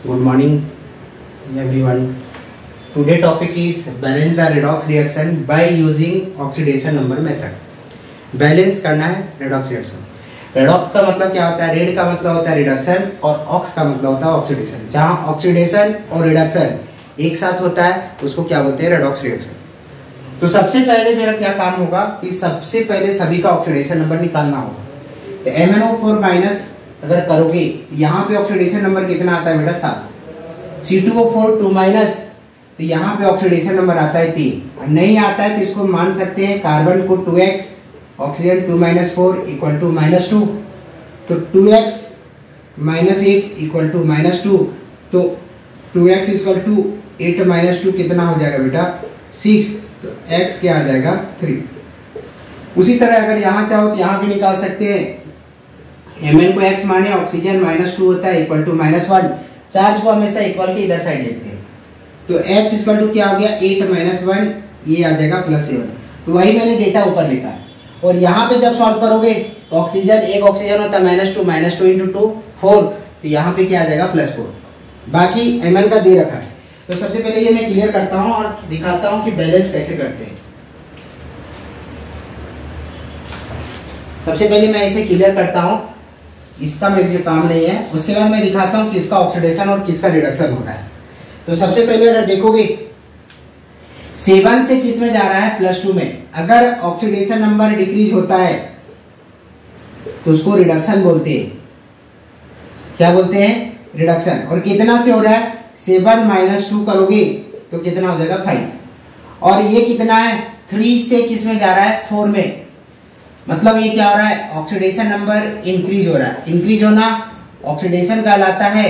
Good morning, everyone. Today topic is balance the redox reaction by using oxidation number method. Balance करना है redox reaction. Redox का मतलब क्या होता है? रेड का मतलब होता है रिडक्शन और ऑक्स का मतलब होता है ऑक्सीडेशन. जहां ऑक्सीडेशन और रिडक्शन एक साथ होता है उसको क्या बोलते हैं? Redox reaction. तो सबसे पहले मेरा क्या काम होगा कि सबसे पहले सभी का ऑक्सीडेशन नंबर निकालना होगा. तो MnO4 माइनस अगर करोगे यहाँ पे ऑक्सीडेशन नंबर कितना आता है बेटा? 7. C2O4 2 माइनस तो यहाँ पे ऑक्सीडेशन नंबर आता है 3. नहीं आता है तो इसको मान सकते हैं कार्बन को 2x, oxygen 2 minus 4 equal to -2. तो 2x माइनस 8 इक्वल टू -2. तो 2x इक्वल टू 8 माइनस 2 कितना हो जाएगा बेटा? 6. तो x क्या आ जाएगा? 3. उसी तरह अगर यहाँ चाहो तो यहाँ भी निकाल सकते हैं. Mn को x माने ऑक्सीजन -2 होता है इक्वल टू -1. चार्ज को हमेशा इक्वल के इधर साइड लेते हैं. तो x इक्वल टू क्या हो गया? 8 माइनस 1 ये आ जाएगा +7. तो वही मैंने डेटा ऊपर लिखा है. और यहाँ पे जब सॉल्व करोगे तो ऑक्सीजन एक ऑक्सीजन होता है -2 इंटू 2 4. तो यहाँ पे क्या आ जाएगा? +4. बाकी Mn का दे रखा है. तो सबसे पहले ये मैं क्लियर करता हूँ और दिखाता हूँ कि बैलेंस कैसे करते हैं. सबसे पहले मैं इसे क्लियर करता हूँ, इसका मेरे काम नहीं है. उसके बाद मैं दिखाता हूँ किसका ऑक्सीडेशन और किसका रिडक्शन हो रहा है. तो सबसे पहले अगर देखोगे 7 से किस में जा रहा है? +2 में. अगर ऑक्सीडेशन नंबर डिक्रीज होता है तो उसको रिडक्शन बोलते हैं. क्या बोलते हैं? रिडक्शन. और कितना से हो रहा है? 7 माइनस 2 करोगे तो कितना हो जाएगा? 5. और ये कितना है? 3 से किस में जा रहा है? 4 में. मतलब ये क्या हो रहा है? ऑक्सीडेशन नंबर इंक्रीज हो रहा है. इंक्रीज होना ऑक्सीडेशन कहलाता है.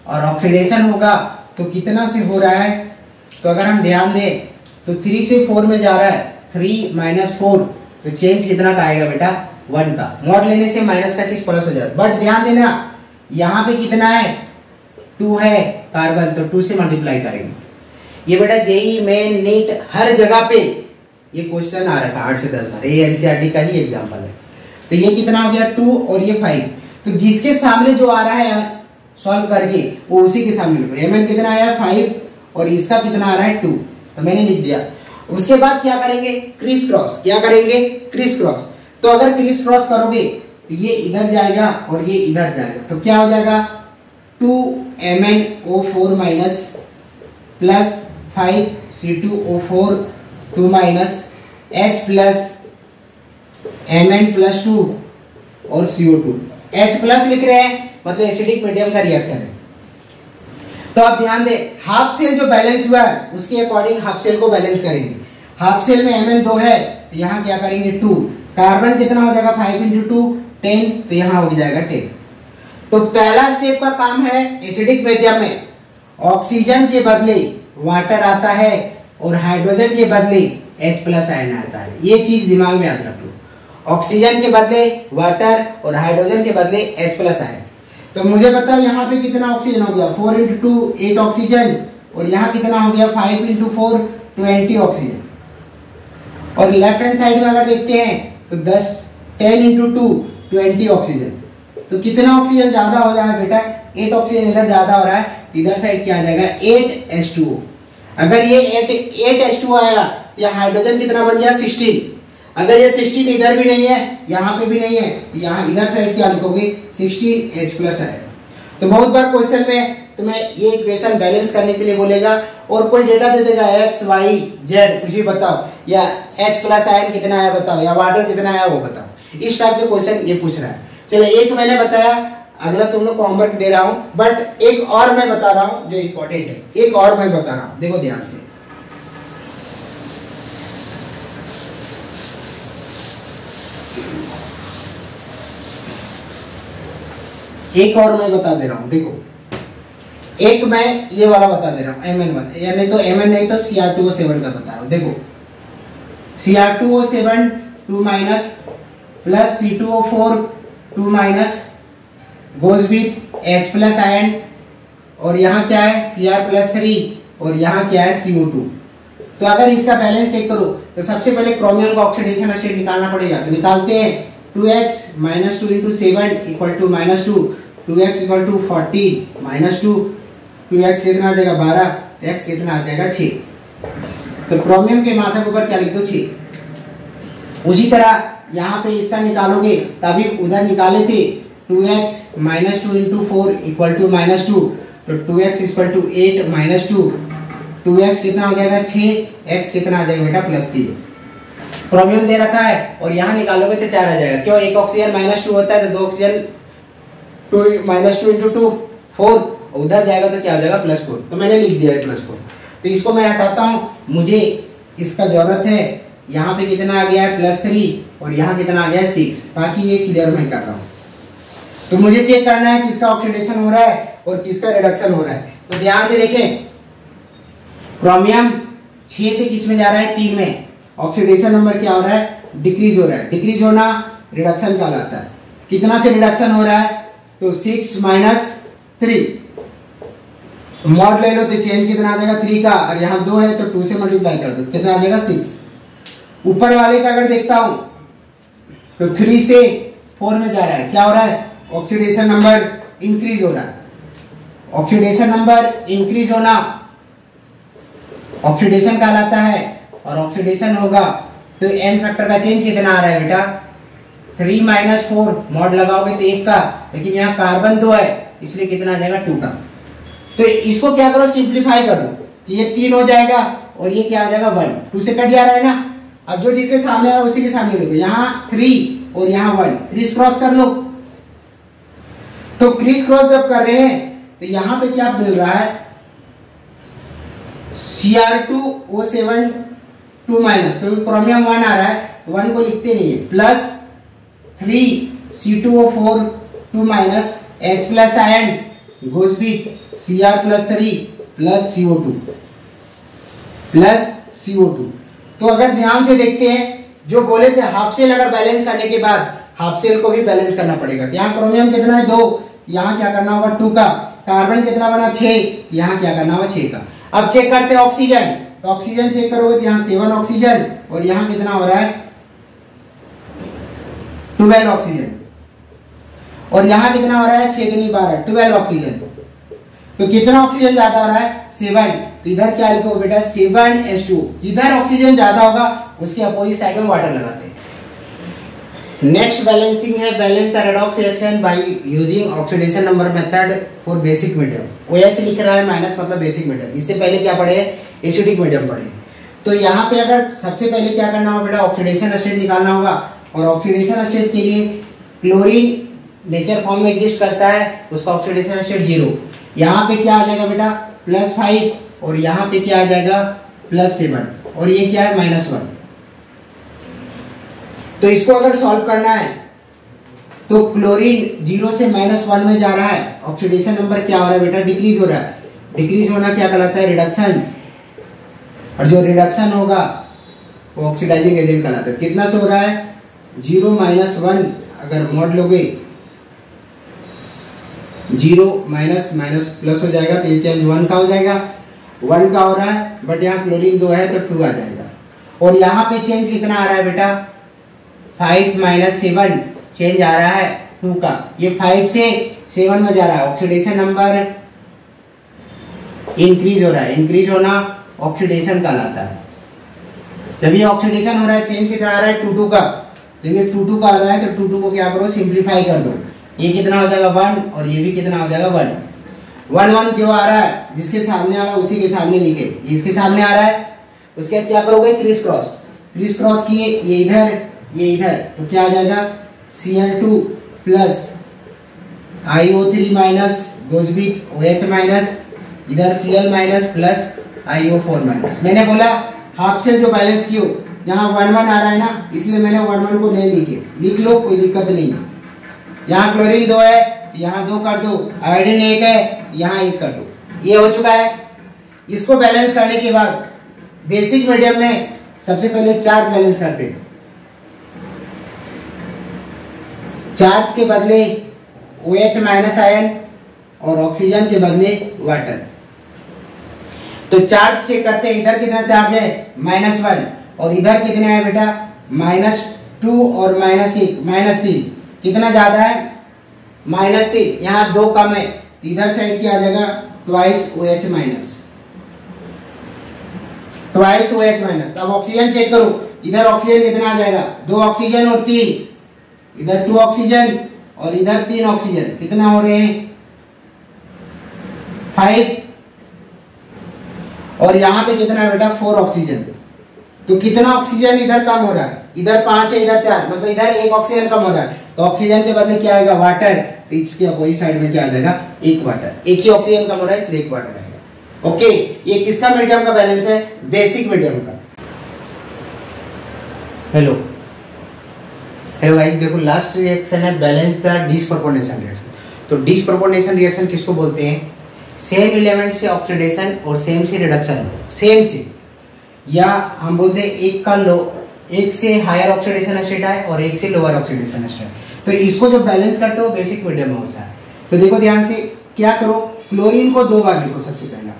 और ऑक्सीडेशन होगा तो कितना से हो रहा है? तो अगर हम ध्यान दें तो 3 से 4 में जा रहा है. 3 माइनस 4 तो चेंज कितना का आएगा बेटा? 1 का. मॉड लेने से माइनस का चीज प्लस हो जाता है. बट ध्यान देना यहाँ पे कितना है? 2 है कार्बन. तो 2 से मल्टीप्लाई करेंगे. ये बेटा जेई मेन नीट हर जगह पे ये क्वेश्चन आ रखा है 8 से 10 बार. ये एनसीईआरटी का ही एग्जांपल है. तो ये कितना हो गया? 2 और ये 5. तो जिसके सामने जो आ रहा है सॉल्व करके वो उसी के सामने लिखो. Mn कितना आया? 5 और इसका कितना आ रहा है? 2. तो मैंने लिख दिया. उसके बाद क्या करेंगे? Criss cross. क्या करेंगे? Criss cross. तो अगर क्रिस क्रॉस करोगे तो ये इधर जाएगा और ये इधर जाएगा. तो क्या हो जाएगा? 2 MnO4 minus plus 5 C2O4 2 minus H plus Mn plus 2 और CO2. H प्लस लिख रहे हैं मतलब एसिडिक मीडियम का रिएक्शन है. तो आप ध्यान दें हाफ सेल जो बैलेंस हुआ है उसके अकॉर्डिंग हाफ सेल को बैलेंस करेंगे. हाफ सेल में Mn 2 है तो यहाँ क्या करेंगे? 2. कार्बन कितना हो जाएगा? 5 इंटू 2 10. तो यहाँ हो जाएगा 10. तो पहला स्टेप का काम है एसिडिक मीडियम में ऑक्सीजन के बदले वाटर आता है और हाइड्रोजन के बदले H प्लस आयन आता है. ये चीज दिमाग में याद रख लो. ऑक्सीजन के बदले वाटर और हाइड्रोजन के बदले H प्लस आयन. तो मुझे बताओ यहाँ पे कितना ऑक्सीजन हो गया? 4 इंटू 2 8 ऑक्सीजन. और यहाँ कितना हो गया? 5 इंटू 4 20 ऑक्सीजन. और लेफ्ट हैंड साइड में अगर देखते हैं तो 10 इंटू 2 20 ऑक्सीजन. तो कितना ऑक्सीजन ज्यादा हो रहा है बेटा? 8 ऑक्सीजन इधर ज्यादा हो रहा है. इधर साइड क्या आ जाएगा? 8H2O. अगर ये 8H2O आया या हाइड्रोजन कितना बन गया? 16. अगर ये 16 इधर भी नहीं है यहाँ पे भी नहीं है यहाँ इधर साइड क्या लिखोगे? 16H प्लस है. तो बहुत बार क्वेश्चन में तुम्हें ये इक्वेशन बैलेंस करने के लिए बोलेगा और कोई डेटा दे देगा x y z कुछ भी बताओ, या H प्लस आयन कितना आया बताओ, या वाटर कितना आया वो बताओ. इस टाइप के क्वेश्चन ये पूछ रहा है. चलिए एक मैंने बताया, अगला तुम लोग को होमवर्क दे रहा हूं. बट एक और मैं बता रहा हूं जो इंपॉर्टेंट है. एक और मैं बता रहा हूं, देखो ध्यान से. एक और मैं बता दे रहा हूं. देखो एक मैं ये वाला बता दे रहा हूं Mn1 या नहीं तो Mn नहीं तो Cr2O7 का बता रहा हूं. देखो Cr2O7 2 minus plus C2O4 2 minus goes with H plus ion. और यहाँ क्या है? Cr प्लस 3 और यहाँ क्या है? CO2. तो अगर इसका बैलेंस चेक करो तो सबसे पहले क्रोमियम का ऑक्सीडेशन स्टेट निकालना पड़ेगा. तो निकालते हैं. 2x minus 2 into 7 equal to -2. 2x equal to 14 -2 2x कितना आ जाएगा 12, तो x कितना आ जाएगा 6। तो क्रोमियम के माथा के ऊपर क्या लिख दो 6। उसी तरह यहाँ पे इसका निकालोगे, तभी उधर निकाले थे 2x - 2 × 4 = -2, तो 2x = 8 - 2, 2x कितना हो जाएगा 6, x कितना आ जाएगा बेटा +3। क्रोमियम दे रखा है और यहाँ निकालोगे तो 4 आ जाएगा। क्यों? एक ऑक्सीजन -2 होता है तो 2 ऑक्सीजन 2 - 2 × 4, उधर जाएगा तो क्या हो जाएगा +4। तो मैंने लिख दिया है +4। तो इसको मैं हटाता हूँ, मुझे इसका जरूरत है। यहाँ पे कितना आ गया है +3 और यहाँ कितना आ गया है 6। बाकी ये क्लियर मैं कर रहा हूँ। तो मुझे चेक करना है किसका ऑक्सीडेशन हो रहा है और किसका रिडक्शन हो रहा है। तो ध्यान से देखें, क्रोमियम 6 से किस में जा रहा है 3 में। ऑक्सीडेशन नंबर क्या हो रहा है? डिक्रीज हो रहा है। डिक्रीज होना रिडक्शन कहलाता है। कितना से रिडक्शन हो रहा है? तो 6 - 3 मॉड ले लो तो चेंज कितना आ जाएगा 3 का, और यहाँ 2 है तो 2 से मल्टीप्लाई कर दो, कितना आ जाएगा 6। ऊपर वाले का अगर देखता हूं तो 3 से 4 में जा रहा है। क्या हो रहा है? ऑक्सीडेशन नंबर इंक्रीज हो रहा है। ऑक्सीडेशन नंबर इंक्रीज होना ऑक्सीडेशन कहलाता है, और ऑक्सीडेशन होगा तो एन फैक्टर का चेंज कितना आ रहा है बेटा? 3 - 4 मॉड लगाओगे तो 1 का, लेकिन यहाँ कार्बन 2 है इसलिए कितना आ जाएगा 2 का। तो इसको क्या करो, सिंप्लीफाई कर दो, ये 3 हो जाएगा और ये क्या हो जाएगा 1। 2 से कट जा रहा है ना। अब जो जिसके सामने है उसी के सामने देखो, यहाँ 3 और यहाँ 1, क्रिस क्रॉस कर लो। तो क्रिस क्रॉस जब कर रहे हैं तो यहाँ पे क्या मिल रहा है? Cr2O7 2-, क्योंकि क्रोमियम 1 आ रहा है तो 1 को लिखते नहीं है, +3 C2O4 2-, H+ ion goes with Cr+3 +CO2। तो अगर ध्यान से देखते हैं, जो बोले थे हाफ सेल अगर बैलेंस करने के बाद हाफ सेल को भी बैलेंस करना पड़ेगा। यहाँ क्रोमियम कितना है 2, यहाँ क्या करना होगा 2 का। कार्बन कितना बना 6, यहाँ क्या करना होगा 6 का। अब चेक करते हैं ऑक्सीजन। तो ऑक्सीजन चेक करोगे तो यहाँ 7 ऑक्सीजन और यहाँ कितना हो रहा है 12 ऑक्सीजन, और यहाँ कितना हो रहा है 6 × 12 12 ऑक्सीजन। तो कितना ऑक्सीजन ज्यादा हो रहा है 7। तो इधर क्या लिखो बेटा 7H2। जिधर ऑक्सीजन ज्यादा होगा उसके अपोजिट साइड में वाटर लगाते हैं। नेक्स्ट बैलेंसिंग है, balance the redox reaction by using oxidation number method for basic medium. OH लिख रहा है माइनस मतलब बेसिक मीडियम। इससे पहले क्या पढ़े? एसिडिक मीडियम पढ़े। तो यहाँ पे अगर सबसे पहले क्या करना होगा बेटा, ऑक्सीडेशन स्टेट निकालना होगा। और ऑक्सीडेशन स्टेट के लिए क्लोरीन नेचर फॉर्म में एग्जिस्ट करता है, उसका ऑक्सीडेशन स्टेट 0। यहाँ पे क्या आ जाएगा बेटा +5 और यहाँ पे क्या आ जाएगा +7, और ये क्या है -1। तो इसको अगर सॉल्व करना है तो क्लोरीन 0 से -1 में जा रहा है। ऑक्सीडेशन नंबर क्या हो रहा है बेटा? डिक्रीज हो रहा है। डिक्रीज होना क्या कहलाता है? रिडक्शन। और जो रिडक्शन होगा वो ऑक्सीडाइजिंग एजेंट कहलाता है। कितना से हो रहा है? 0 - 1 अगर मॉड लोगे 0 - हो जाएगा तो ये चेंज 1 का हो जाएगा। 1 का हो रहा है, बट यहाँ क्लोरीन 2 है तो 2 आ जाएगा। और यहाँ पे चेंज कितना आ रहा है बेटा? 5 - 7 चेंज आ रहा है 2 का। ये 5 से 7 में जा रहा है। ऑक्सीडेशन नंबर इंक्रीज हो रहा है। इंक्रीज होना ऑक्सीडेशन कहलाता है। जब ये ऑक्सीडेशन हो रहा है चेंज कितना आ रहा है 2 का। जब ये 2 का आ रहा है तो 2 को क्या करो सिंप्लीफाई कर दो। ये कितना हो जाएगा 1 और ये भी कितना हो जाएगा 1। 1 जो आ रहा है जिसके सामने आ रहा है उसी के सामने लिखे। इसके सामने आ रहा है, उसके बाद क्या करोगे क्रिस क्रॉस। क्रिस क्रॉस किए, ये इधर ये इधर, तो क्या आ जाएगा Cl2 plus IO3 goes with OH-, इधर Cl- प्लस IO4-। मैंने बोला हाफ सेल जो बैलेंस कियो, यहाँ 1-1 आ रहा है ना, इसलिए मैंने 1-1 को नहीं लिखे। लिख लो, कोई दिक्कत नहीं है। यहाँ क्लोरीन 2 है, यहाँ 2 कर दो। आयोडीन 1 है, यहाँ 1 कर दो। ये हो चुका है। इसको बैलेंस करने के बाद बेसिक मीडियम में सबसे पहले चार्ज बैलेंस करते हैं। चार्ज के बदले OH- आयन और ऑक्सीजन के बदले वाटर। तो चार्ज से करते हैं, इधर कितना चार्ज है -1 और इधर कितना है बेटा -2 और -1 कितना ज्यादा है -3। यहाँ 2 कम है, इधर साइड क्या आ जाएगा twice OH minus, twice OH minus. अब ऑक्सीजन चेक करो, इधर ऑक्सीजन कितना आ जाएगा, 2 ऑक्सीजन और 3, इधर 2 ऑक्सीजन और इधर 3 ऑक्सीजन, कितना हो रहे हैं 5, और यहां पे कितना है बेटा 4 ऑक्सीजन। तो कितना ऑक्सीजन इधर कम हो रहा है, इधर 5 है इधर 4, मतलब इधर 1 ऑक्सीजन कम हो रहा है। तो ऑक्सीजन के बदले क्या आएगा, वाटर। तो इसके अपोजिट साइड में क्या आ जाएगा, 1 वाटर। एक ही ऑक्सीजन कम हो रहा है इसलिए 1 वाटर आएगा। ओके, ये किसका मीडियम का बैलेंस है, बेसिक मीडियम का। हेलो हेलो गाइस, देखो लास्ट रिएक्शन है बैलेंस द डिसप्रोपोर्शनेशन रिएक्शन। तो डिसप्रोपोर्शनेशन रिएक्शन किसको बोलते हैं, सेम एलिमेंट से ऑक्सीडेशन और सेम से रिडक्शन, सेम से, या हम बोलते हैं एक से हायर ऑक्सीडेशन स्टेट है और एक से लोअर ऑक्सीडेशन स्टेट। तो इसको जो बैलेंस करते हो बेसिक मीडियम में होता है। तो देखो ध्यान से क्या करो, क्लोरीन को 2 बार लिखो। सबसे पहला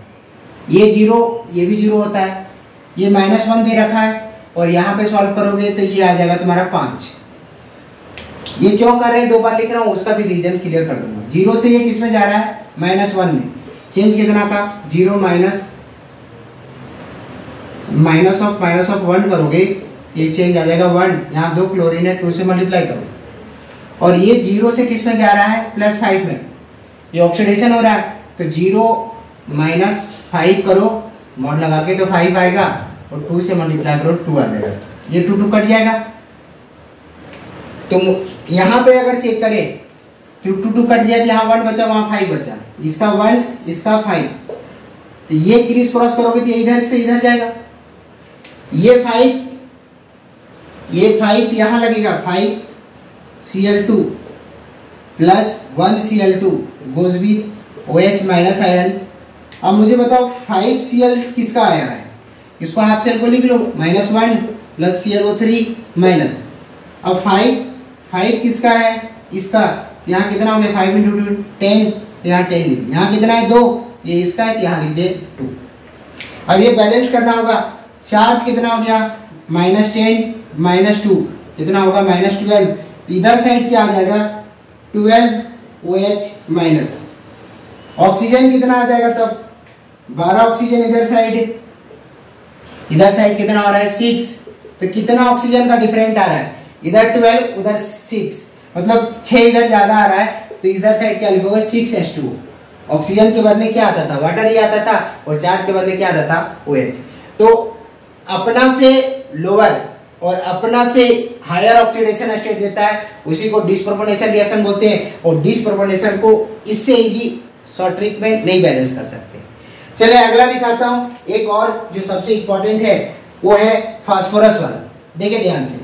ये 0, ये भी 0 होता है, ये -1 दे रखा है, और यहाँ पे सॉल्व करोगे तो ये आ जाएगा तुम्हारा 5। ये क्यों कर रहे हैं 2 बार लिख रहा हूँ, उसका भी रीजन क्लियर कर दूंगा। 0 से ये किस में जा रहा है, -1 में, चेंज कितना का 0 माइनस ऑफ -1 करोगे, ये चेंज आ जाएगा 1। यहाँ 2 क्लोरीन है, 2 से मल्टीप्लाई करो, और ये 0 से किस में जा रहा है, +5 में, ये ऑक्सीडेशन हो रहा है। तो 0 - 5 करो, मॉड लगा के तो 5 आएगा, और 2 से मल्टीप्लाई करो 2 आ जाएगा, ये 2 कट जाएगा। तो यहाँ पे अगर चेक करें तो 2 कट गया, यहाँ 1 बचा, वहां 5 बचा, इसका 1 इसका 5, तो ये क्रीज क्रॉस करोगे तो इधर से इधर जाएगा, ये 5 यहां लगेगा, 5Cl2 plus 1Cl2 goes with OH minus iron. अब मुझे बताओ 5Cl किसका आया है, इसको हाफ सेल को लिख लो, -1 प्लस ClO3 माइनस। अब 5 किसका है, इसका, यहाँ कितना हो गया 5 × 2 10, यहाँ 10 लिख, यहाँ कितना है 2, ये इसका है, यहाँ लिख दे 2। अब ये बैलेंस करना होगा, चार्ज कितना हो गया -10 -2 कितना होगा -12, इधर साइड क्या आ जाएगा 12OH माइनस। ऑक्सीजन कितना आ जाएगा तब 12 ऑक्सीजन इधर साइड कितना आ रहा है 6। तो कितना ऑक्सीजन का डिफरेंट आ रहा है, इधर 12 उधर 6, मतलब 6 इधर ज्यादा आ रहा है। तो इधर साइड क्या लिखोगे 6H2O। ऑक्सीजन के बदले क्या आता था, वाटर ही आता था, और चार्ज के बदले क्या आता था OH। तो अपना से लोअर और अपना से हायर ऑक्सीडेशन स्टेट देता है, उसी को डिसप्रोपोर्शनेशन रिएक्शन बोलते हैं। और डिसप्रोपोर्शनेशन को इससे इजी शॉर्ट ट्रिक में नहीं बैलेंस कर सकते। चलिए अगला दिखाता हूं, एक और जो सबसे इंपॉर्टेंट है वो है फास्फोरस वाला। देखिए ध्यान से,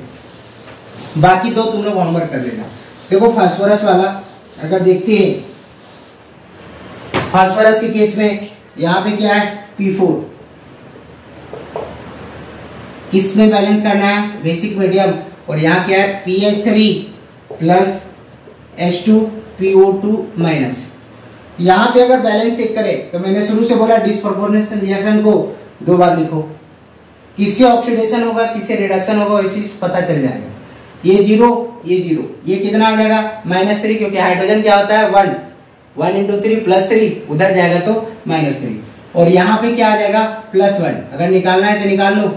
बाकी 2 तुम लोग होमवर्क कर लेना। देखो फास्फोरस वाला अगर देखते हैं, फास्फोरस के केस में यहाँ पे क्या है P4, किस में बैलेंस करना है, बेसिक मीडियम, और यहाँ क्या है PH3 प्लस H2PO2 माइनस। यहाँ पे अगर बैलेंस चेक करें तो मैंने शुरू से बोला डिसप्रोपोर्शनेशन रिएक्शन को 2 बार लिखो, किससे ऑक्सीडेशन होगा किससे रिडक्शन होगा ये चीज पता चल जाएगा। ये 0 ये 0, ये कितना आ जाएगा -3, क्योंकि हाइड्रोजन क्या होता है 1 × 3 +3, उधर जाएगा तो -3, और यहाँ पे क्या आ जाएगा +1। अगर निकालना है तो निकाल लो,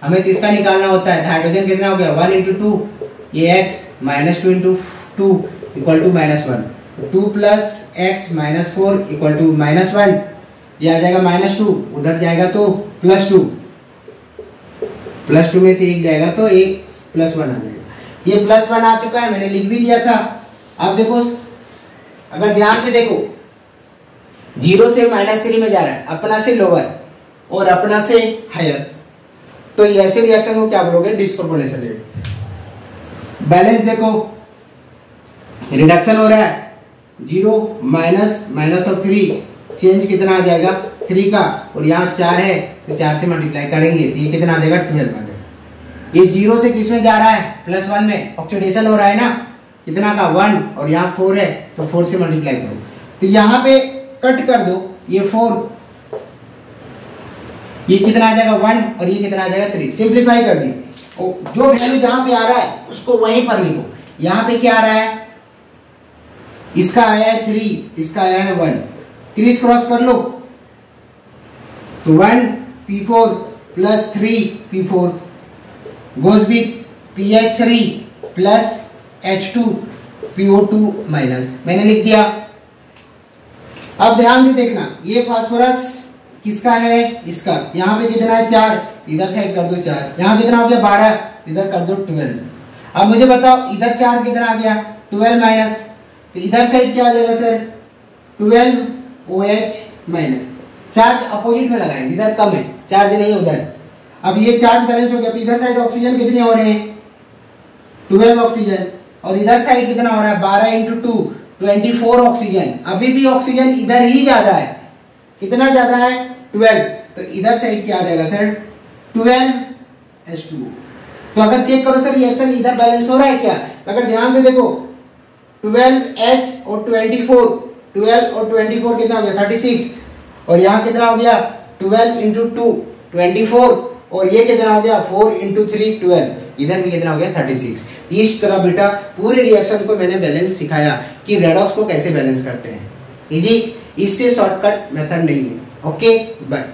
हमें तो इसका निकालना होता है। हाइड्रोजन कितना हो गया 1 × 2, ये x -2 × 2 = -1, 2 + x -4 = -1, ये आ जाएगा -2, उधर जाएगा तो +2, +2 में से 1 जाएगा तो 1 +1 आ जाएगा। ये +1 आ चुका है, मैंने लिख भी दिया था। अब देखो अगर ध्यान से देखो 0 से -3 में जा रहा है, अपना से लोअर और अपना से हायर, तो ये ऐसे रिएक्शन को क्या बोलोगे डिसप्रोपोर्शनेशन रिएक्शन। बैलेंस देखो रिडक्शन हो रहा है 0 -3, चेंज कितना आ जाएगा 3 का, और यहाँ 4 है तो 4 से मल्टीप्लाई करेंगे तो ये कितना आ जाएगा 12 आ जाएगा। ये 0 से किस में जा रहा है +1 में, ऑक्सीडेशन हो रहा है ना, कितना का 1, और यहाँ 4 है तो 4 से मल्टीप्लाई करो, तो यहाँ पे कट कर दो, ये 4, ये कितना आ जाएगा 1, और ये कितना आ जाएगा 3, सिंप्लीफाई कर दी। जो वैल्यू जहां पे आ रहा है उसको वहीं पर लिखो। यहाँ पे क्या आ रहा है, इसका आया है 3, इसका आया है 1, क्रिस क्रॉस कर लो तो 1p4 plus 3p4 goes with PS3 plus H2PO2 minus. मैंने लिख दिया। अब ध्यान से देखना, ये फास्फोरस किसका है? इसका। यहाँ पे कितना है? 4, इधर साइड कर दो 4। यहाँ कितना हो गया? 12, इधर कर दो 12। अब मुझे बताओ इधर चार्ज कितना आ गया? 12 माइनस। तो इधर साइड क्या आ जाएगा sir? 12OH minus. Charge opposite में लगाएंगे, इधर कम है, चार्ज नहीं है उधर। अब ये चार्ज बैलेंस हो गया तो इधर साइड ऑक्सीजन कितने हो रहे हैं? 12 ऑक्सीजन। और इधर साइड कितना हो रहा है? 12 इंटू 2 24 ऑक्सीजन। अभी भी ऑक्सीजन इधर ही ज्यादा है। कितना ज्यादा है? 12। तो इधर साइड क्या आ जाएगा सर? 12H2O। तो अगर चेक करो सर रिएक्शन इधर बैलेंस हो रहा है क्या? अगर ध्यान से देखो 12H और 24, 12 और 24 कितना हो गया? 36। और यहाँ कितना हो गया? 12 इंटू 2 24। और ये कितना हो गया? 4 इंटू 3 12। इधर भी कितना हो गया? 36। इस तरह बेटा पूरे रिएक्शन को मैंने बैलेंस सिखाया कि रेडॉक्स को कैसे बैलेंस करते हैं। इजी, इससे शॉर्टकट मेथड नहीं है। Okay bye.